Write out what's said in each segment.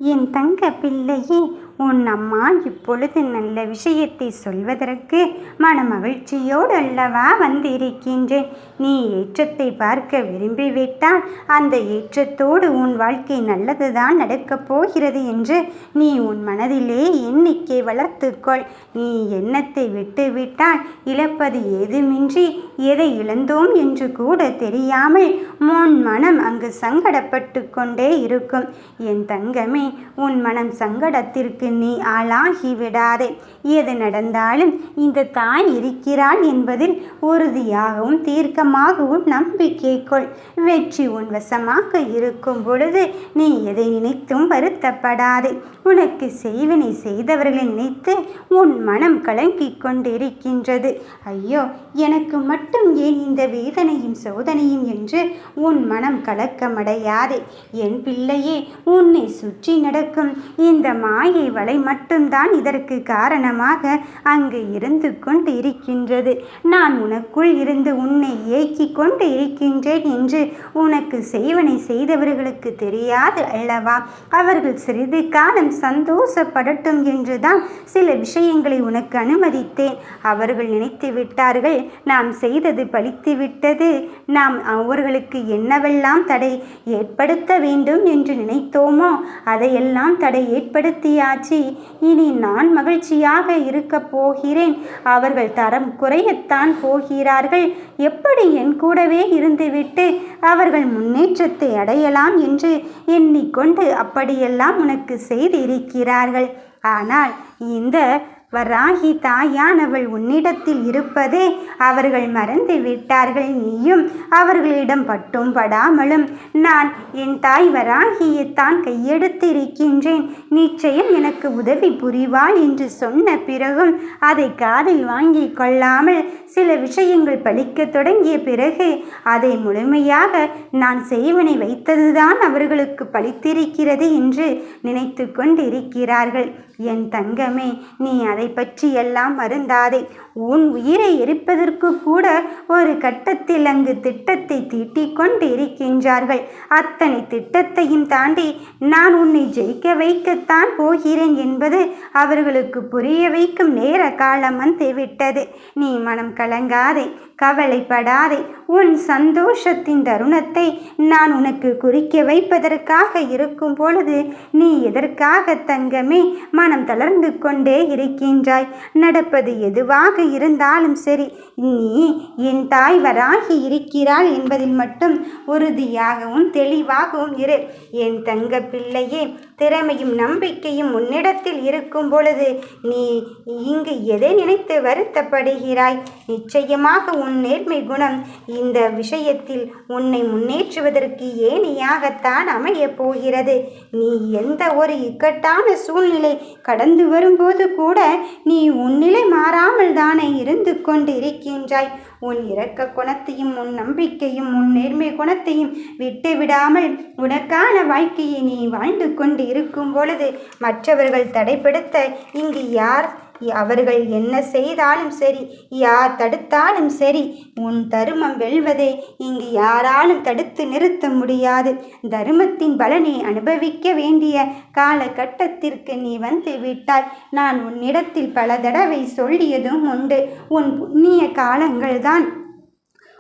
என் தங்க பிள்ளையே, உன் அம்மா இப்பொழுது நல்ல விஷயத்தை சொல்வதற்கு மனமகிழ்ச்சியோடு அல்லவா வந்திருக்கின்றேன். நீ ஏற்றத்தை பார்க்க விரும்பிவிட்டால் அந்த ஏற்றத்தோடு உன் வாழ்க்கை நல்லதுதான் நடக்கப் போகிறது என்று நீ உன் மனதிலே எண்ணிக்கை வளர்த்துக்கொள். நீ எண்ணத்தை விட்டுவிட்டால் இழப்பது ஏதுமின்றி எதை இழந்தோம் என்று கூட தெரியாமல் உன் மனம் அங்கு சங்கடப்பட்டு கொண்டே இருக்கும். என் தங்கமே, உன் மனம் சங்கடத்திற்கு நீ ஆளாகி விடாதே. எது நடந்தாலும் இந்த தாய் இருக்கிறாள் என்பதில் உறுதியாகவும் தீர்க்கமாகவும் நம்பிக்கை கொள். வெற்றி உன் வசமாக இருக்கும் பொழுது நீ எதை நினைத்தும் வருத்தப்படாதே. உனக்கு செய்வினை செய்தவர்களை நினைத்து உன் மனம் கலங்கிக் கொண்டிருக்கின்றது. ஐயோ, எனக்கு மட்டும் ஏன் இந்த வேதனையும் சோதனையும் என்று உன் மனம் கலக்கமடையாதே. என் பிள்ளையே, உன்னை சுற்றி நடக்கும் இந்த மாயை வலை மட்டும்தான் இதற்கு காரணமாக அங்கு இருந்து கொண்டு இருக்கின்றது. நான் உனக்குள் இருந்து உன்னை ஏக்கி கொண்டு இருக்கின்றேன் என்று உனக்கு செய்வனை செய்தவர்களுக்கு தெரியாது அல்லவா? அவர்கள் சிறிது காலம் சந்தோஷப்படட்டும் என்றுதான் சில விஷயங்களை உனக்கு அனுமதித்தேன். அவர்கள் நினைத்து விட்டார்கள், நாம் செய்தது பலித்து விட்டது, நாம் அவர்களுக்கு என்னவெல்லாம் தடை ஏற்படுத்த வேண்டும் என்று நினைத்தோமோ அதையெல்லாம் தடை ஏற்படுத்தியாச்சு. இனி நான் மகிழ்ச்சியாக இருக்கப் போகிறேன். அவர்கள் தரம் குறையத்தான் போகிறார்கள். எப்படி என் கூடவே இருந்துவிட்டு அவர்கள் முன்னேற்றத்தை அடையலாம் என்று எண்ணிக்கொண்டு அப்படியெல்லாம் உனக்கு செய்திருக்கிறார்கள். ஆனால் இந்த வராகி தாயானவள் உன்னிடத்தில் இருப்பதே அவர்கள் மறந்து விட்டார்கள். நீயும் அவர்களிடம் பட்டும் படாமலும் நான் என் தாய் வராகியைத்தான் கையெடுத்து இருக்கின்றேன், நிச்சயம் எனக்கு உதவி புரிவாள் என்று சொன்ன பிறகும் அதை காதில் வாங்கி கொள்ளாமல் சில விஷயங்கள் பலிக்க தொடங்கிய பிறகு அதை முழுமையாக நான் செய்வனை வைத்ததுதான் அவர்களுக்கு பலித்திருக்கிறது என்று நினைத்து கொண்டிருக்கிறார்கள். என் தங்கமே, நீ அதை பற்றி எல்லாம் வருந்தாதே. உன் உயிரை எரிப்பதற்கு கூட ஒரு கட்டத்தில் அங்கு திட்டத்தை தீட்டிக் கொண்டு இருக்கின்றார்கள். அத்தனை திட்டத்தையும் தாண்டி நான் உன்னை ஜெயிக்க வைக்கத்தான் போகிறேன் என்பது அவர்களுக்கு புரிய வைக்கும் நேர காலம் வந்துவிட்டது. நீ மனம் கலங்காதே, கவலைப்படாதே. உன் சந்தோஷத்தின் தருணத்தை நான் உனக்கு குறிக்க வைப்பதற்காக இருக்கும் பொழுது நீ எதற்காக தங்கமே மனம் தளர்ந்து கொண்டே இருக்கின்றாய்? நடப்பது எதுவாக இருந்தாலும் சரி, நீ என் தாய் வராகி இருக்கிறாள் என்பதில் மட்டும் உறுதியாகவும் தெளிவாகவும் இரு. என் தங்க பிள்ளையே, திறமையும் நம்பிக்கையும் உன்னிடத்தில் இருக்கும் பொழுது நீ இங்கு எதை நினைத்து வருத்தப்படுகிறாய்? நிச்சயமாக உன் நேர்மை குணம் இந்த விஷயத்தில் உன்னை முன்னேற்றுவதற்கு ஏணியாகத்தான் அமையப் போகிறது. நீ எந்த ஒரு இக்கட்டான சூழ்நிலை கடந்து வரும்போது கூட நீ உன்னிலை மாறாமல் தானே இருந்து கொண்டு இருக்கின்றாய். உன் இரக்க குணத்தையும் உன் நம்பிக்கையும் உன் நேர்மை குணத்தையும் விட்டுவிடாமல் உனக்கான வாழ்க்கையை நீ வாழ்ந்து கொண்டு இருக்கும் பொழுது மற்றவர்கள் தடைப்படுத்த இங்கு யார் அவர்கள் என்ன செய்தாலும் சரி, யார் தடுத்தாலும் சரி, உன் தருமம் வெல்வதை இங்கு யாராலும் தடுத்து நிறுத்த முடியாது. தருமத்தின் பலனை அனுபவிக்க வேண்டிய காலகட்டத்திற்கு நீ வந்து விட்டாய். நான் உன்னிடத்தில் பல தடவை சொல்லியதும் உண்டு. உன் புண்ணிய காலங்கள்தான்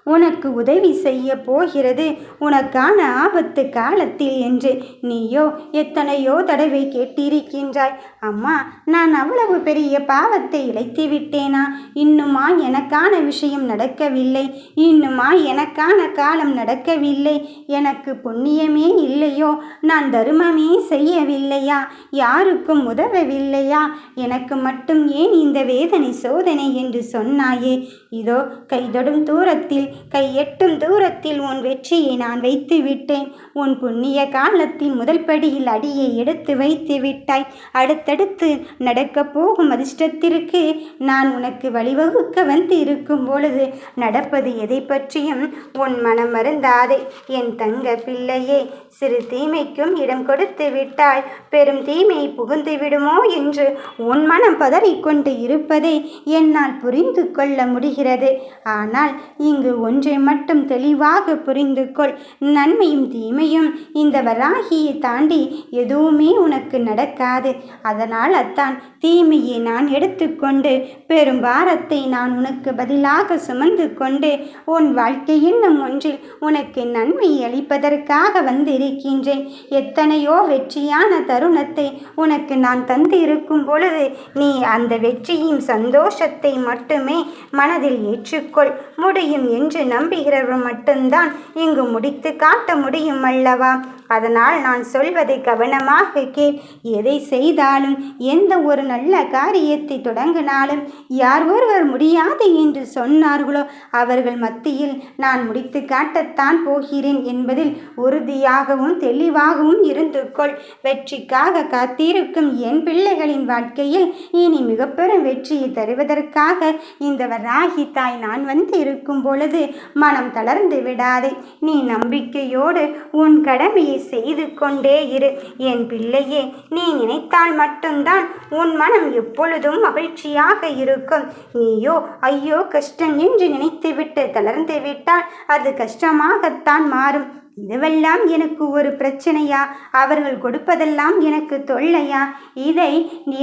உனக்கு உதவி செய்ய போகிறது, உனக்கான ஆபத்து காலத்தில் என்று. நீயோ எத்தனையோ தடவை கேட்டிருக்கின்றாய், அம்மா நான் அவ்வளவு பெரிய பாவத்தை இழைத்து விட்டேனா? இன்னுமா எனக்கான விஷயம் நடக்கவில்லை? இன்னுமா எனக்கான காலம் நடக்கவில்லை? எனக்கு புண்ணியமே இல்லையோ? நான் தருமமே செய்யவில்லையா? யாருக்கும் உதவவில்லையா? எனக்கு மட்டும் ஏன் இந்த வேதனை சோதனை என்று சொன்னாயே? இதோ கைதொடும் தூரத்தில், கையெட்டும் தூரத்தில் உன் வெற்றியை நான் வைத்து விட்டேன். உன் புண்ணிய காலத்தின் முதல் படியில் அடியை எடுத்து வைத்து விட்டாய். அடுத்தடுத்து நடக்கப் போகும் அதிர்ஷ்டத்திற்கு நான் உனக்கு வழிவகுக்க வந்து இருக்கும் பொழுது நடப்பது எதை பற்றியும் உன் மனம் வருந்தாதே. என் தங்க பிள்ளையே, சிறு தீமைக்கும் இடம் கொடுத்து விட்டால் பெரும் தீமை புகுந்து விடுமோ என்று உன் மனம் பதறிக்கொண்டு இருப்பதை என்னால் புரிந்து கொள்ள முடியும். போகிறது. ஆனால் இங்கு ஒன்றை மட்டும் தெளிவாக புரிந்து கொள். நன்மையும் தீமையும் இந்த வராகியை தாண்டி எதுவுமே உனக்கு நடக்காது. அதனால் அத்தான் தீமையை நான் எடுத்துக்கொண்டு பெரும் பாரத்தை நான் உனக்கு பதிலாக சுமந்து கொண்டு உன் வாழ்க்கை என்னும் ஒன்றில் உனக்கு நன்மை அளிப்பதற்காக வந்திருக்கின்றேன். எத்தனையோ வெற்றியான தருணத்தை உனக்கு நான் தந்து இருக்கும் பொழுது நீ அந்த வெற்றியின் சந்தோஷத்தை மட்டுமே மனதில் ஏற்றுக்கொள். முடியும் என்று நம்புகிறவர் மட்டும்தான் இங்கு முடித்து காட்ட முடியும் அல்லவா? அதனால் நான் சொல்வதை கவனமாக கேள். எதை செய்தாலும் எந்த ஒரு நல்ல காரியத்தை தொடங்கினாலும் யார் ஒருவர் முடியாது என்று சொன்னார்களோ அவர்கள் மத்தியில் நான் முடித்து காட்டத்தான் போகிறேன் என்பதில் உறுதியாகவும் தெளிவாகவும் இருந்து கொள். வெற்றிக்காக காத்திருக்கும் என் பிள்ளைகளின் வாழ்க்கையில் இனி மிக பெரும் வெற்றியை தருவதற்காக இந்த வராகி தாய் நான் வந்து இருக்கும் பொழுது மனம் தளர்ந்து விடாதே. நீ நம்பிக்கையோடு உன் கடமையை செய்து கொண்டே இரு. என் பிள்ளையே, நீ நினைத்தால் மட்டும்தான் உன் மனம் எப்பொழுதும் மகிழ்ச்சியாக இருக்கும். நீயோ ஐயோ கஷ்டம் என்று நினைத்துவிட்டு தளர்ந்து விட்டால் அது கஷ்டமாகத்தான் மாறும். இதுவெல்லாம் எனக்கு ஒரு பிரச்சனையா? அவர்கள் கொடுப்பதெல்லாம் எனக்கு தொல்லையா? இதை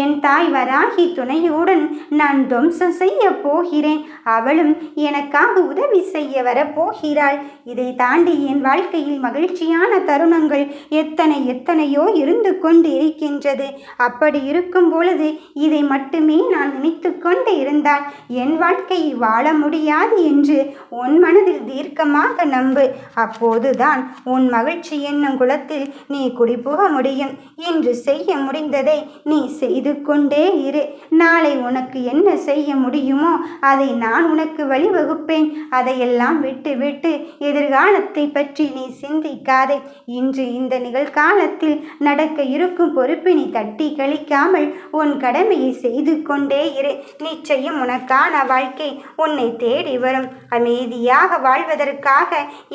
என் தாய் வராகி துணையுடன் நான் துவம்சம் செய்ய போகிறேன். அவளும் எனக்காக உதவி செய்ய வரப்போகிறாள். இதை தாண்டி என் வாழ்க்கையில் மகிழ்ச்சியான தருணங்கள் எத்தனையோ இருந்து கொண்டு இருக்கின்றது. அப்படி இருக்கும் பொழுது இதை மட்டுமே நான் நினைத்து கொண்டு இருந்தால் என் வாழ்க்கையை வாழ முடியாது என்று உன் மனதில் தீர்க்கமாக நம்பு. அப்போதுதான் உன் மகிழ்ச்சி என்னும் குளத்தில் நீ குடிபுக முடியும். இன்று செய்ய முடிந்ததை நீ செய்து கொண்டே இரு. நாளை உனக்கு என்ன செய்ய முடியுமோ அதை நான் உனக்கு வழிவகுப்பேன். அதையெல்லாம் விட்டு எதிர்காலத்தை பற்றி நீ சிந்திக்காதே. இன்று இந்த நிகழ்காலத்தில் நடக்க இருக்கும் பொறுப்பினை தட்டி கழிக்காமல் உன் கடமையை செய்து கொண்டே இரு. நிச்சயம் உனக்கான வாழ்க்கை உன்னை தேடி வரும். அமைதியாக வாழ்வதற்காக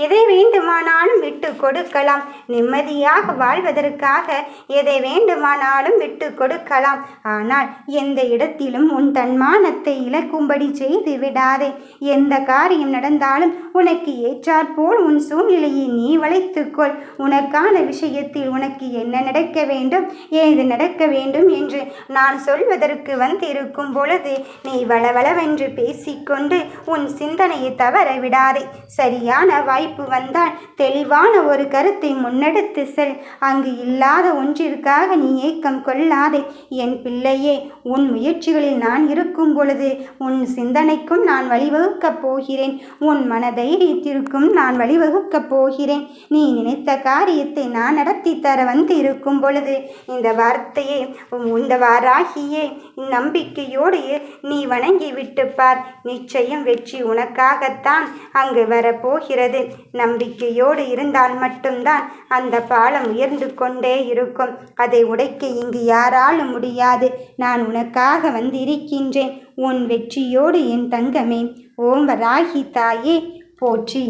எதை வேண்டுமானாலும் விட்டு கொடுக்கலாம். நிம்மதியாக வாழ்வதற்காக எதை வேண்டுமானாலும் விட்டு கொடுக்கலாம். ஆனால் எந்த இடத்திலும் உன் தன்மானத்தை இழக்கும்படி செய்து விடாதே. எந்த காரியம் நடந்தாலும் உனக்கு ஏற்றாற்போல் உன் சூழ்நிலையை நீ வளைத்துக்கொள். உனக்கான விஷயத்தில் உனக்கு என்ன நடக்க வேண்டும், ஏது நடக்க வேண்டும் என்று நான் சொல்வதற்கு வந்திருக்கும் பொழுது நீ வளவளவென்று பேசிக்கொண்டு உன் சிந்தனையை தவற விடாதே. சரியான வாய்ப்பு வந்தால் தெளிவான ஒரு கருத்தை முன்னெடுத்து செல். அங்கு இல்லாத ஒன்றிற்காக நீ ஏக்கம் கொள்ளாதே. என் பிள்ளையே, உன் முயற்சிகளில் நான் இருக்கும் பொழுது உன் சிந்தனைக்கும் நான் வழிவகுக்கப் போகிறேன். உன் மனதைரியத்திற்கும் நான் வழிவகுக்கப் போகிறேன். நீ நினைத்த காரியத்தை நான் நடத்தி தர வந்து இருக்கும் பொழுது இந்த வார்த்தையே, இந்த வாராகியே, நம்பிக்கையோடு நீ வணங்கி விட்டு பார். நிச்சயம் வெற்றி உனக்காகத்தான் அங்கு வரப்போகிறது. நம்பிக்கையோடு இருந்தால் மட்டும்தான் அந்த பாலம் உயர்ந்து கொண்டே இருக்கும். அதை உடைக்க இங்கு யாராலும் முடியாது. நான் உனக்காக வந்திருக்கின்றேன். உன் வெற்றியோடு என் தங்கமே. ஓம் வராகி தாயே போற்றி.